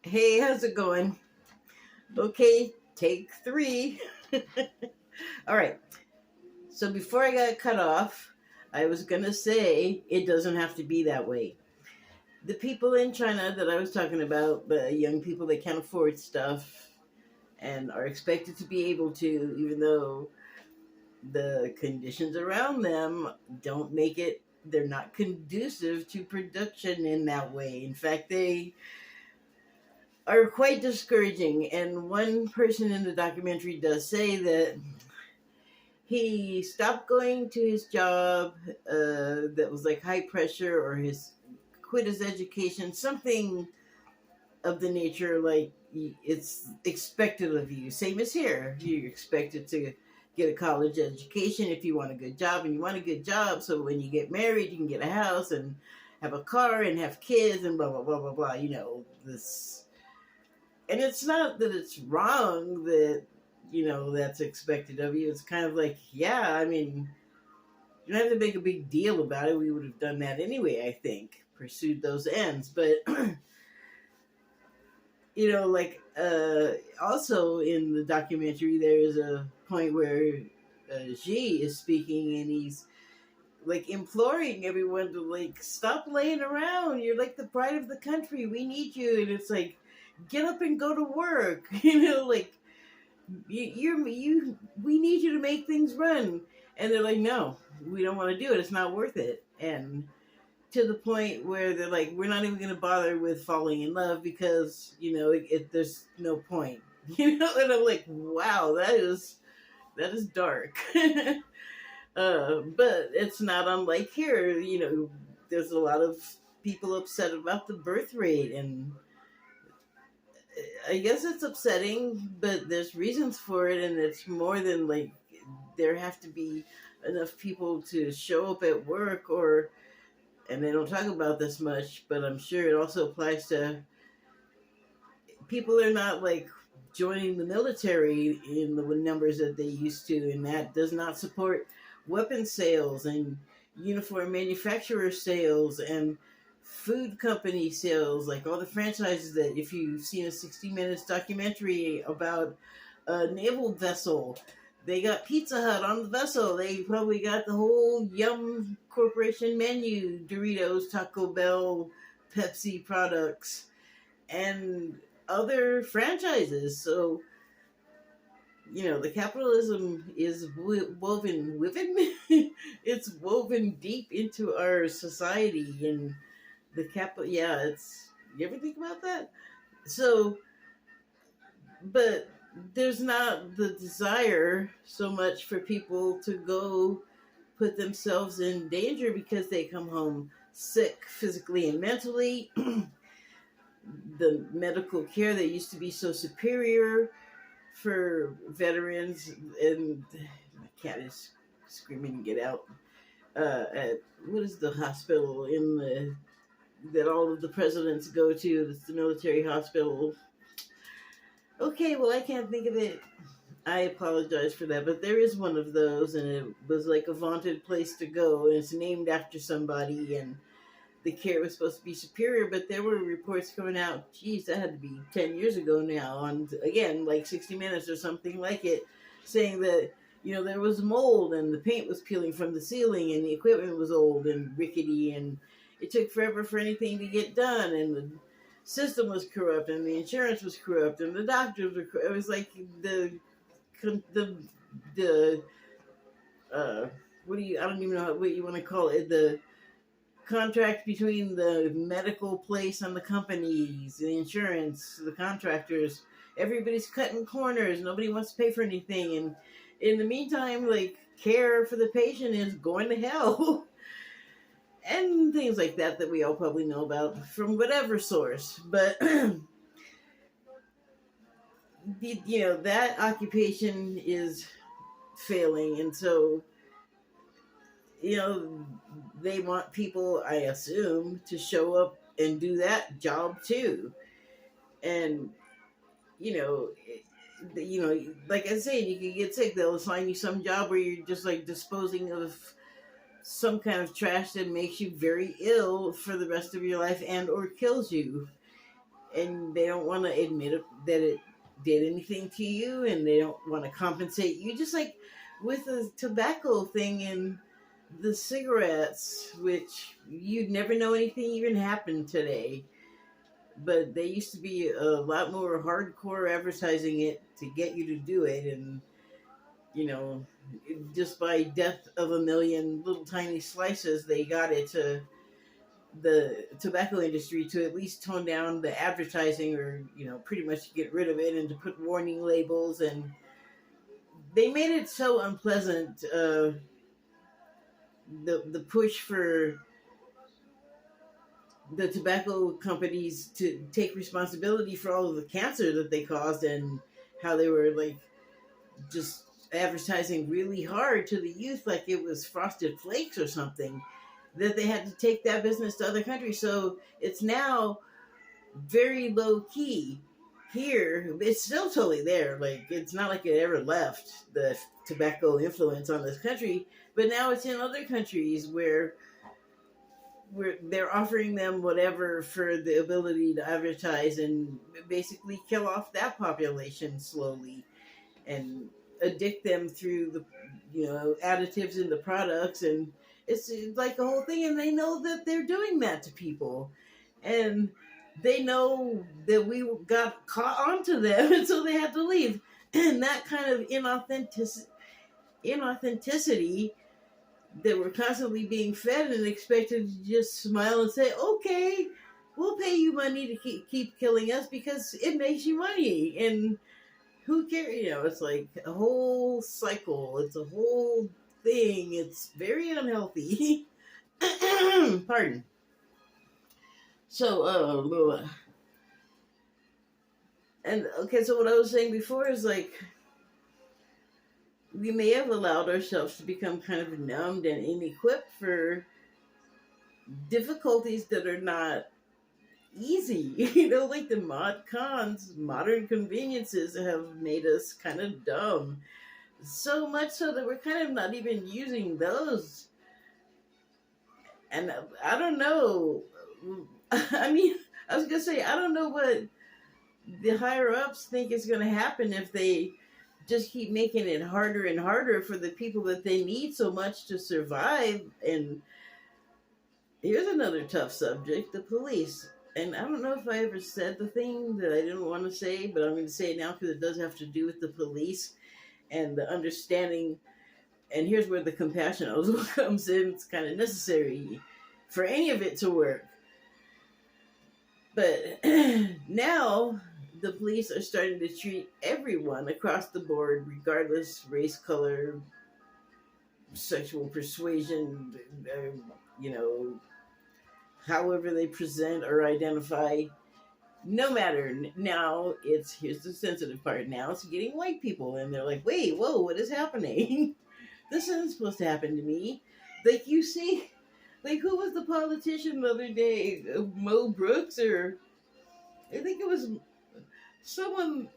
Hey, how's it going? Okay, take three. All right. So before I got cut off, I was going to say it doesn't have to be that way. The people in China that I was talking about, the young people that can't afford stuff and are expected to be able to, even though the conditions around them don't make it, they're not conducive to production in that way. In fact, they are quite discouraging. And one person in the documentary does say that he stopped going to his job that was like high pressure, or his quit his education, something of the nature like it's expected of you. Same as here, you're expected to get a college education if you want a good job, and you want a good job so when you get married you can get a house and have a car and have kids and blah blah blah blah blah. This. And it's not that it's wrong that that's expected of you. It's kind of like, yeah, I mean, you don't have to make a big deal about it. We would have done that anyway, I think, pursued those ends. But like also in the documentary there is a point where Xi is speaking, and he's like imploring everyone to like stop laying around. You're like the pride of the country, we need you. And it's like, get up and go to work. Like we need you to make things run. And they're like, no, we don't want to do it, it's not worth it. And to the point where they're like, we're not even going to bother with falling in love because there's no point. And I'm like, wow, that is dark. But it's not unlike here. There's a lot of people upset about the birth rate, and I guess it's upsetting, but there's reasons for it, and it's more than like there have to be enough people to show up at work, and they don't talk about this much, but I'm sure it also applies to people are not like joining the military in the numbers that they used to, and that does not support weapon sales and uniform manufacturer sales and food company sales, like all the franchises that, if you've seen a 60 Minutes documentary about a naval vessel, they got Pizza Hut on the vessel. They probably got the whole Yum Corporation menu, Doritos, Taco Bell, Pepsi products, and other franchises. So, the capitalism is woven, it's woven deep into our society. And the capital, yeah, it's, you ever think about that? So, but there's not the desire so much for people to go put themselves in danger because they come home sick physically and mentally. The medical care that used to be so superior for veterans, and my cat is screaming to get out. At what is the hospital that all of the presidents go to? It's the military hospital. Okay, well, I can't think of it. I apologize for that, but there is one of those, and it was like a vaunted place to go, and it's named after somebody, and the care was supposed to be superior, but there were reports coming out, geez, that had to be 10 years ago now, on, again, like 60 Minutes or something like it, saying that, there was mold, and the paint was peeling from the ceiling, and the equipment was old and rickety, and it took forever for anything to get done, and the system was corrupt, and the insurance was corrupt, and the doctors were corrupt. It was like I don't even know what you want to call it, the contract between the medical place and the companies, the insurance, the contractors. Everybody's cutting corners. Nobody wants to pay for anything. And in the meantime, like, care for the patient is going to hell. And things like that we all probably know about from whatever source. But, that occupation is failing. And so, they want people, I assume, to show up and do that job too. And, like I said, you can get sick. They'll assign you some job where you're just like disposing of some kind of trash that makes you very ill for the rest of your life and or kills you. and they don't want to admit that it did anything to you, and they don't want to compensate you. Just like with the tobacco thing and the cigarettes, which you'd never know anything even happened today. But they used to be a lot more hardcore advertising it to get you to do it, and you know, just by death of a million little tiny slices, they got it to the tobacco industry to at least tone down the advertising, or pretty much get rid of it, and to put warning labels, and they made it so unpleasant. The push for the tobacco companies to take responsibility for all of the cancer that they caused, and how they were like just advertising really hard to the youth like it was Frosted Flakes or something, that they had to take that business to other countries. So it's now very low key. Here it's still totally there, like it's not like it ever left, the tobacco influence on this country, but now it's in other countries where they're offering them whatever for the ability to advertise and basically kill off that population slowly, and addict them through the additives in the products, and it's like the whole thing, and they know that they're doing that to people, and they know that we got caught onto them, and so they had to leave. And that kind of inauthenticity that we're constantly being fed and expected to just smile and say, okay, we'll pay you money to keep killing us because it makes you money, and who cares? It's like a whole cycle. It's a whole thing. It's very unhealthy. Pardon. So, and okay, so what I was saying before is like, we may have allowed ourselves to become kind of numbed and inequipped for difficulties that are not easy. Like the modern conveniences have made us kind of dumb. So much so that we're kind of not even using those. And I don't know. I mean, I was going to say, I don't know what the higher ups think is going to happen if they just keep making it harder and harder for the people that they need so much to survive. And here's another tough subject, the police. And I don't know if I ever said the thing that I didn't want to say, but I'm going to say it now because it does have to do with the police and the understanding. And here's where the compassion also comes in. It's kind of necessary for any of it to work. But now the police are starting to treat everyone across the board, regardless race, color, sexual persuasion, however they present or identify. No matter. Now here's the sensitive part. Now it's getting white people, and they're like, wait, whoa, what is happening? This isn't supposed to happen to me. Like, you see, like, who was the politician the other day? Mo Brooks, or I think it was someone,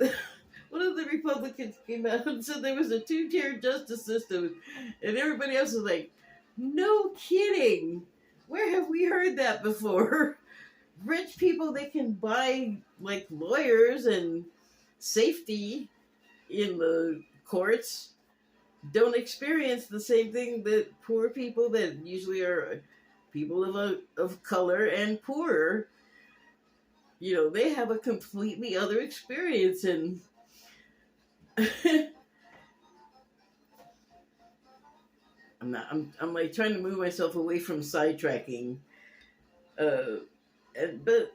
one of the Republicans came out and said there was a two-tier justice system, and everybody else was like, no kidding. Where have we heard that before? Rich people, they can buy like lawyers and safety in the courts, don't experience the same thing that poor people, that usually are people of color and poorer, they have a completely other experience. And I'm like trying to move myself away from sidetracking. But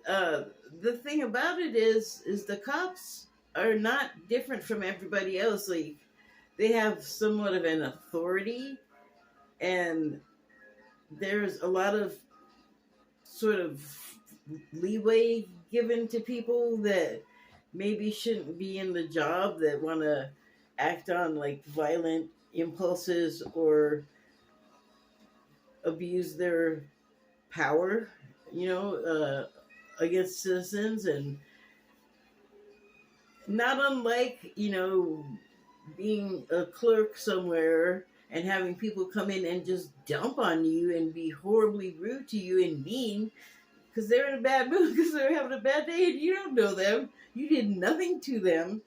the thing about it is the cops are not different from everybody else. Like, they have somewhat of an authority, and there's a lot of sort of leeway given to people that maybe shouldn't be in the job, that want to act on like violent impulses or abuse their power, against citizens. And not unlike, being a clerk somewhere and having people come in and just dump on you and be horribly rude to you and mean. because they're in a bad mood, because they're having a bad day, and you don't know them. You did nothing to them.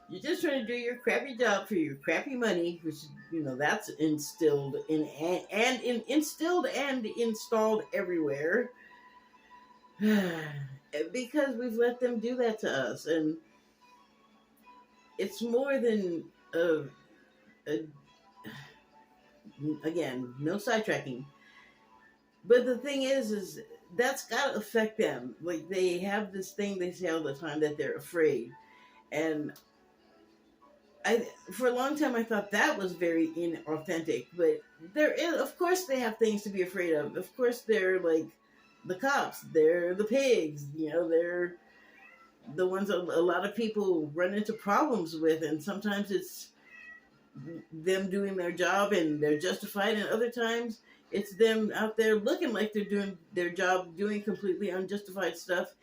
You're just trying to do your crappy job for your crappy money, which, that's instilled instilled and installed everywhere. Because we've let them do that to us, and it's more than a again, no sidetracking. But the thing is that's got to affect them. Like, they have this thing they say all the time, that they're afraid, and for a long time I thought that was very inauthentic. But there is, of course, they have things to be afraid of. Of course, they're like the cops, they're the pigs, they're the ones a lot of people run into problems with, and sometimes it's them doing their job and they're justified, and other times it's them out there looking like they're doing their job, doing completely unjustified stuff,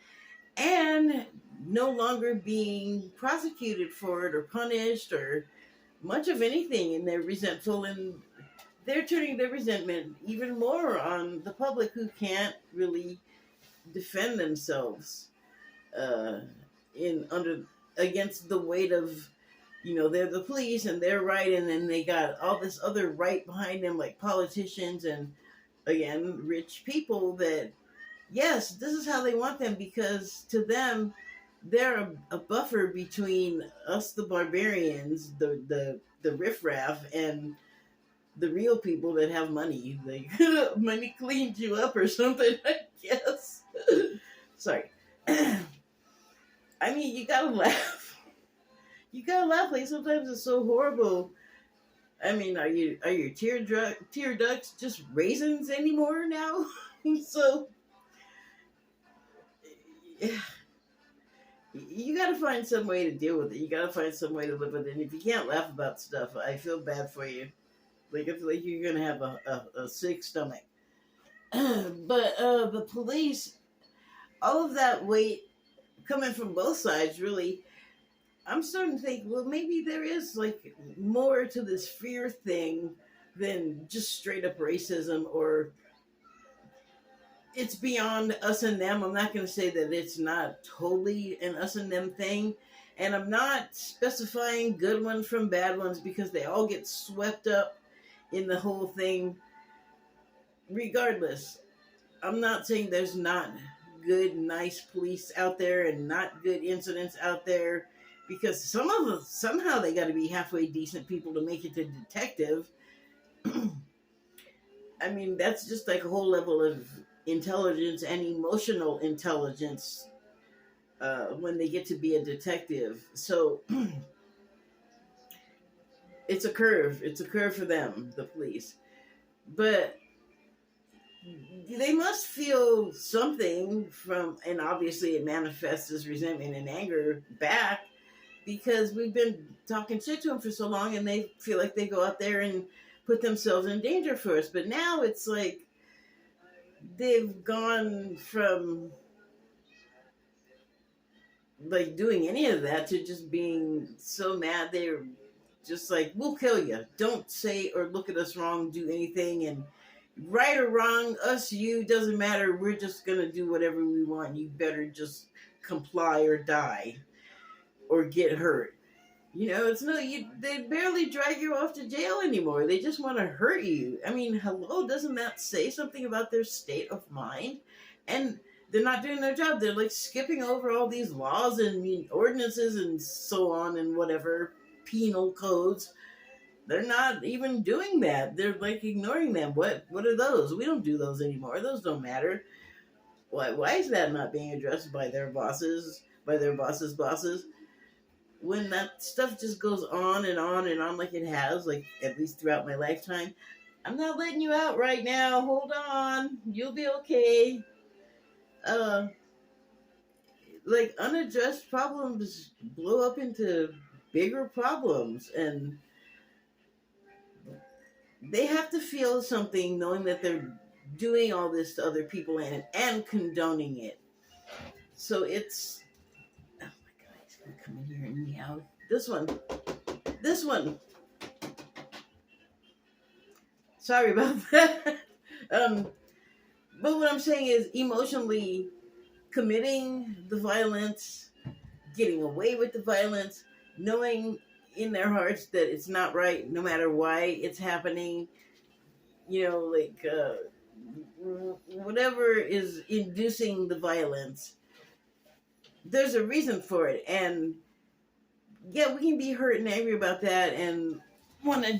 and no longer being prosecuted for it or punished or much of anything, and they're resentful, and they're turning their resentment even more on the public, who can't really defend themselves against the weight of, they're the police and they're right, and then they got all this other right behind them, like politicians and, again, rich people that, yes, this is how they want them, because to them, they're a buffer between us, the barbarians, the riffraff, and the real people that have money. Like, money cleans you up or something, I guess. Sorry. I mean, you gotta laugh. You gotta laugh. Like, sometimes it's so horrible. I mean, are your tear ducts just raisins anymore now? So, yeah. You gotta find some way to deal with it. You gotta find some way to live with it. And if you can't laugh about stuff, I feel bad for you. Like, I feel like you're gonna have a sick stomach. But the police, all of that weight coming from both sides, really, I'm starting to think, well, maybe there is, like, more to this fear thing than just straight up racism, or it's beyond us and them. I'm not going to say that it's not totally an us and them thing, and I'm not specifying good ones from bad ones, because they all get swept up in the whole thing regardless. I'm not saying there's not good, nice police out there and not good incidents out there, because some of them, somehow they got to be halfway decent people to make it to detective. I mean, that's just like a whole level of intelligence and emotional intelligence when they get to be a detective. So it's a curve. It's a curve for them, the police. But they must feel something from, and obviously it manifests as resentment and anger back, because we've been talking shit to them for so long, and they feel like they go out there and put themselves in danger for us. But now it's like they've gone from like doing any of that to just being so mad. They're just like, we'll kill you. Don't say or look at us wrong, do anything, and right or wrong, us, you, doesn't matter. We're just going to do whatever we want. You better just comply or die or get hurt. It's they barely drag you off to jail anymore. They just want to hurt you. I mean, hello, doesn't that say something about their state of mind? And they're not doing their job. They're like skipping over all these laws and ordinances and so on, and whatever penal codes. They're not even doing that. They're like ignoring them. What are those? We don't do those anymore. Those don't matter. Why is that not being addressed by their bosses, by their bosses' bosses? When that stuff just goes on and on and on, like it has, like at least throughout my lifetime. I'm not letting you out right now. Hold on. You'll be okay. Like, unaddressed problems blow up into bigger problems, and they have to feel something knowing that they're doing all this to other people and condoning it. So it's, oh my God, he's gonna come in here and meow. This one. Sorry about that. But what I'm saying is emotionally committing the violence, getting away with the violence, knowing in their hearts that it's not right, no matter why it's happening. Like whatever is inducing the violence, there's a reason for it. And yeah, we can be hurt and angry about that and want to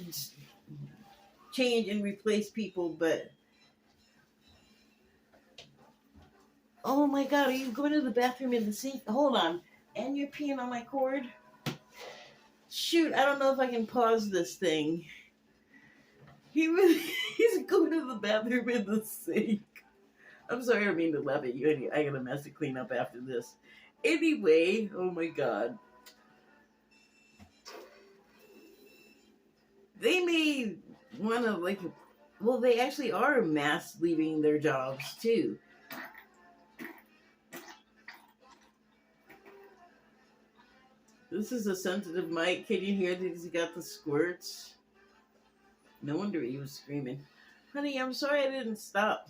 change and replace people, but oh my god, are you going to the bathroom in the sink? Hold on. And you're peeing on my cord? Shoot, I don't know if I can pause this thing. He's going to the bathroom in the sink. I'm sorry, I don't mean to laugh at you. I got a mess to clean up after this. Anyway, oh my god. They may want to, well, they actually are mass leaving their jobs too. This is a sensitive mic. Can you hear that he's got the squirts? No wonder he was screaming. Honey, I'm sorry I didn't stop.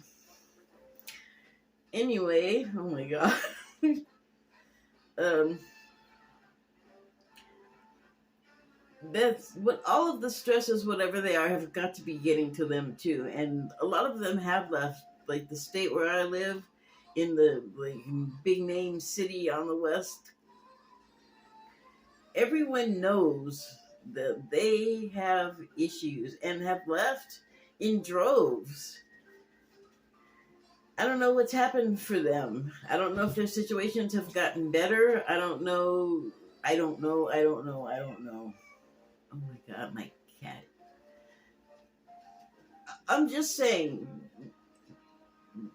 Anyway, oh my god. That's what all of the stresses, whatever they are, have got to be getting to them too. And a lot of them have left, like the state where I live, in the big name city on the west. Everyone knows that they have issues and have left in droves. I don't know what's happened for them. I don't know if their situations have gotten better. I don't know. Oh my god, my cat. I'm just saying,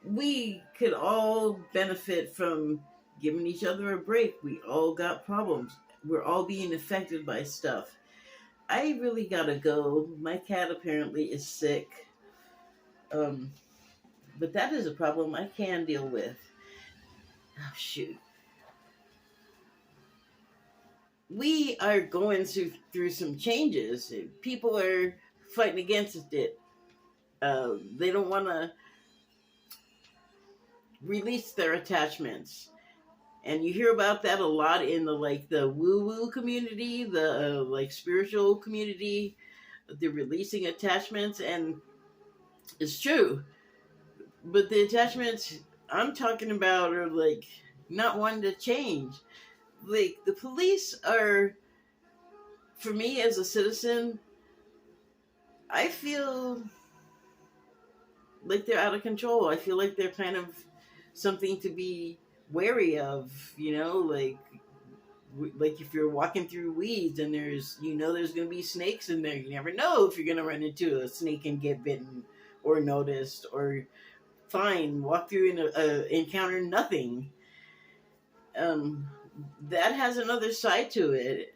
we could all benefit from giving each other a break. We all got problems. We're all being affected by stuff. I really gotta go. My cat apparently is sick. But that is a problem I can deal with. Oh, shoot. We are going through some changes. People are fighting against it. They don't want to release their attachments. And you hear about that a lot in the woo-woo community, the spiritual community. They're releasing attachments, and it's true. But the attachments I'm talking about are not wanting to change. The police are, for me as a citizen, I feel like they're out of control. I feel like they're kind of something to be wary of, like if you're walking through weeds and there's going to be snakes in there. You never know if you're going to run into a snake and get bitten or noticed, or fine, walk through and encounter nothing. That has another side to it.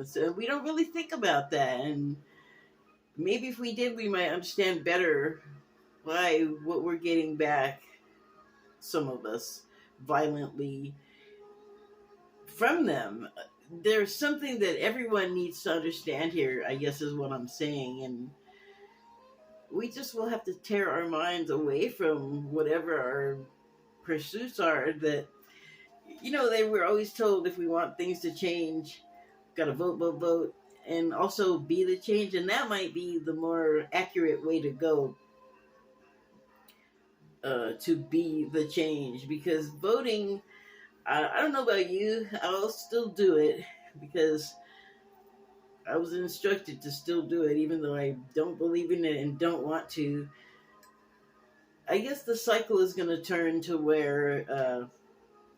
So we don't really think about that. And maybe if we did, we might understand better why what we're getting back, some of us, violently from them. There's something that everyone needs to understand here, I guess is what I'm saying. And we just will have to tear our minds away from whatever our pursuits are. That, they were always told, if we want things to change, gotta vote, and also be the change. And that might be the more accurate way to go, to be the change. Because voting, I don't know about you, I'll still do it because I was instructed to still do it, even though I don't believe in it and don't want to. I guess the cycle is going to turn to where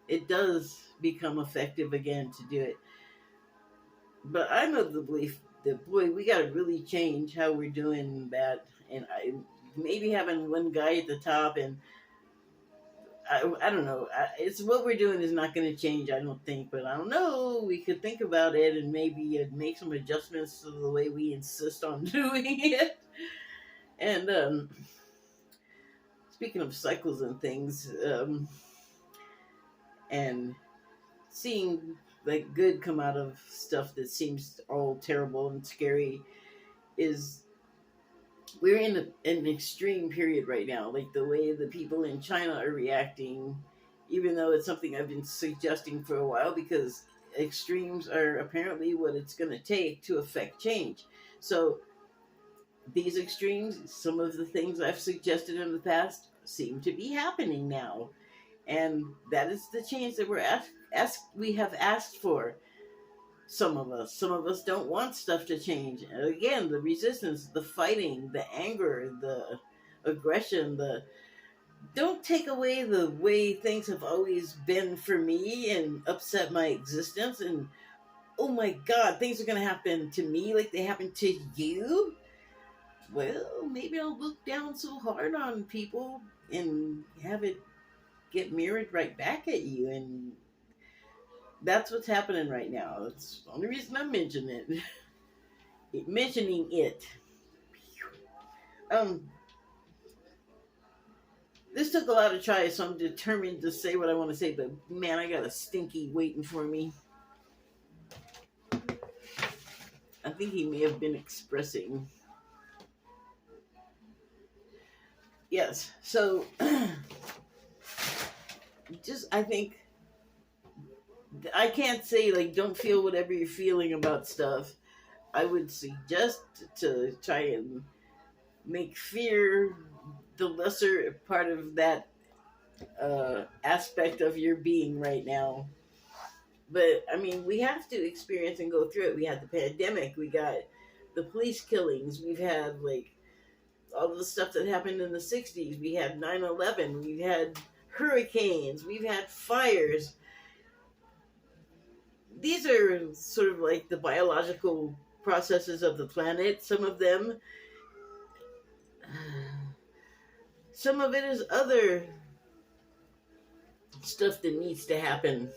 it does become effective again to do it. But I'm of the belief that, boy, we got to really change how we're doing that. And maybe having one guy at the top, and I don't know. It's what we're doing is not going to change, I don't think. But I don't know. We could think about it and maybe make some adjustments to the way we insist on doing it. And speaking of cycles and things, and seeing good come out of stuff that seems all terrible and scary, is we're in an extreme period right now. Like the way the people in China are reacting, even though it's something I've been suggesting for a while, because extremes are apparently what it's going to take to affect change. So these extremes, some of the things I've suggested in the past, seem to be happening now, and that is the change that we have asked for. Some of us don't want stuff to change. And again, the resistance, the fighting, the anger, the aggression, the don't take away the way things have always been for me and upset my existence. And oh my God, things are going to happen to me like they happen to you. Well, maybe I'll look down so hard on people and have it get mirrored right back at you. And that's what's happening right now. That's the only reason I'm mentioning it. Mentioning it. This took a lot of tries, so I'm determined to say what I want to say, but man, I got a stinky waiting for me. I think he may have been expressing. Yes, so I think I can't say like don't feel whatever you're feeling about stuff. I would suggest to try and make fear the lesser part of that aspect of your being right now. But I mean, we have to experience and go through it. We had the pandemic, we got the police killings, we've had like all the stuff that happened in the 60s, we had 9/11, we've had hurricanes, we've had fires. These are sort of like the biological processes of the planet. Some of them, some of it is other stuff that needs to happen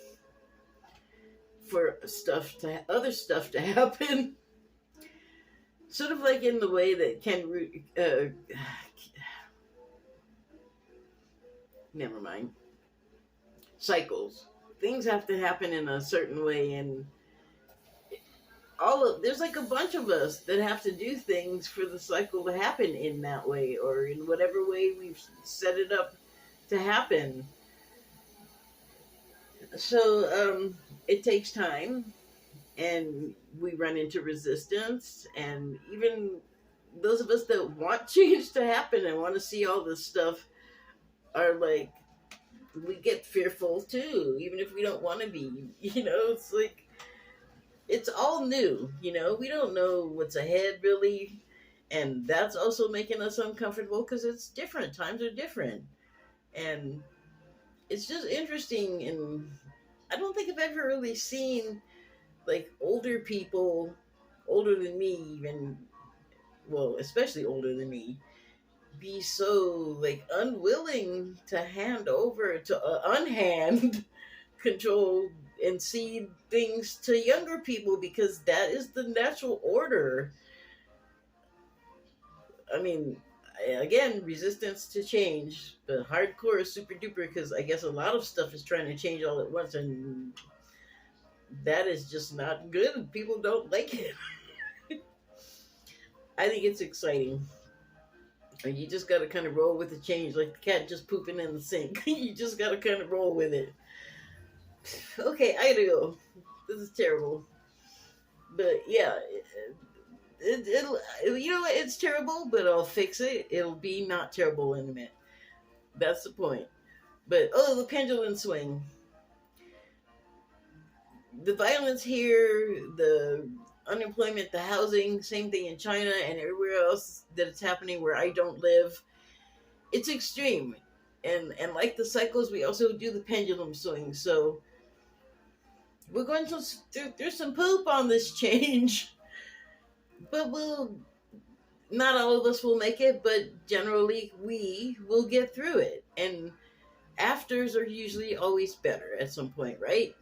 for other stuff to happen. Sort of like in the way that never mind. Cycles. Things have to happen in a certain way, and there's like a bunch of us that have to do things for the cycle to happen in that way, or in whatever way we've set it up to happen. So it takes time, and we run into resistance, and even those of us that want change to happen and want to see all this stuff are like, we get fearful too, even if we don't want to be. It's like, it's all new, we don't know what's ahead really, and that's also making us uncomfortable because it's different. Times are different, and it's just interesting. And I don't think I've ever really seen like older people, older than me even, well, especially older than me, be so like unwilling to hand over to unhand control and cede things to younger people, because that is the natural order. I mean, again, resistance to change, but hardcore is super duper, because I guess a lot of stuff is trying to change all at once, and that is just not good. People don't like it. I think it's exciting. And you just gotta kind of roll with the change, like the cat just pooping in the sink. You just gotta kind of roll with it. Okay, I gotta go. This is terrible. But yeah, it'll, it's terrible, but I'll fix it. It'll be not terrible in a minute. That's the point. But, the pendulum swing. The violence here, the unemployment, the housing, same thing in China and everywhere else that it's happening where I don't live. It's extreme. And like the cycles, we also do the pendulum swing. So we're going to there's some poop on this change. But not all of us will make it, but generally we will get through it. And afters are usually always better at some point, right?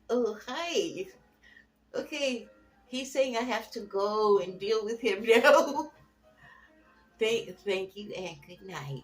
Oh, hi. Okay, he's saying I have to go and deal with him now. Thank you and good night.